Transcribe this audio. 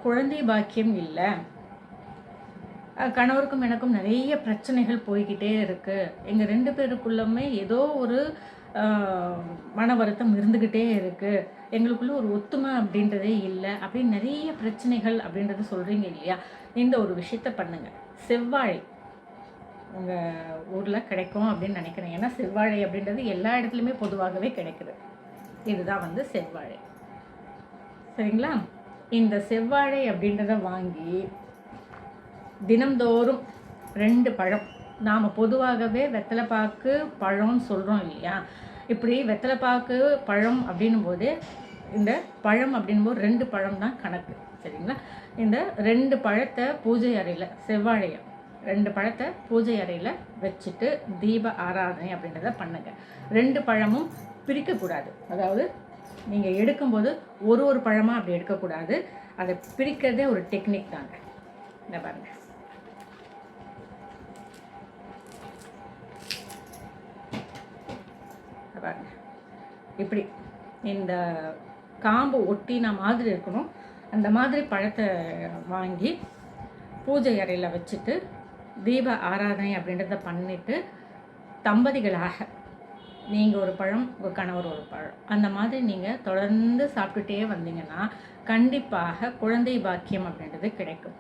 குழந்தை பாக்கியம் இல்லை, கணவருக்கும் எனக்கும் நிறைய பிரச்சனைகள் போய்கிட்டே இருக்குது, எங்கள் 2 பேருக்குள்ளமே ஏதோ ஒரு மன வருத்தம் இருந்துக்கிட்டே இருக்குது, எங்களுக்குள்ள ஒரு ஒத்துமை அப்படின்றதே இல்லை அப்படின்னு நிறைய பிரச்சனைகள் அப்படின்றத சொல்கிறீங்க இல்லையா? இந்த ஒரு விஷயத்த பண்ணுங்கள். செவ்வாழை உங்கள் ஊரில் கிடைக்கும் அப்படின்னு நினைக்கிறேன். ஏன்னா செவ்வாழை அப்படின்றது எல்லா இடத்துலையுமே பொதுவாகவே கிடைக்குது. இதுதான் வந்து செவ்வாழை. சரிங்களா? இந்த செவ்வாழை அப்படின்றத வாங்கி தினம்தோறும் 2 பழம், நாம் பொதுவாகவே வெத்தலைப்பாக்கு பழம்னு சொல்கிறோம் இல்லையா? இப்படி வெத்தலைப்பாக்கு பழம் அப்படின்னும் போது இந்த பழம் அப்படின்போது 2 பழம் தான் கணக்கு. சரிங்களா? இந்த 2 பழத்தை பூஜை அறையில், செவ்வாழையை 2 பழத்தை பூஜை அறையில் வச்சுட்டு தீப ஆராதனை அப்படின்றத பண்ணுங்க. 2 பழமும் பிரிக்கக்கூடாது. அதாவது நீங்கள் எடுக்கும்போது ஒரு பழமாக அப்படி எடுக்கக்கூடாது. அதை பிரிக்கிறதே ஒரு டெக்னிக் தாங்க. இந்த பாருங்க, பாருங்க, இப்படி இந்த காம்பு ஒட்டின மாதிரி இருக்கணும். அந்த மாதிரி பழத்தை வாங்கி பூஜை அறையில் வச்சுட்டு தீப ஆராதனை அப்படின்றத பண்ணிவிட்டு தம்பதிகளாக நீங்கள் ஒரு பழம், உங்கள் கணவர் ஒரு பழம், அந்த மாதிரி நீங்கள் தொடர்ந்து சாப்பிட்டுட்டே வந்தீங்கன்னா கண்டிப்பாக குழந்தை பாக்கியம் அப்படின்றது கிடைக்கும்.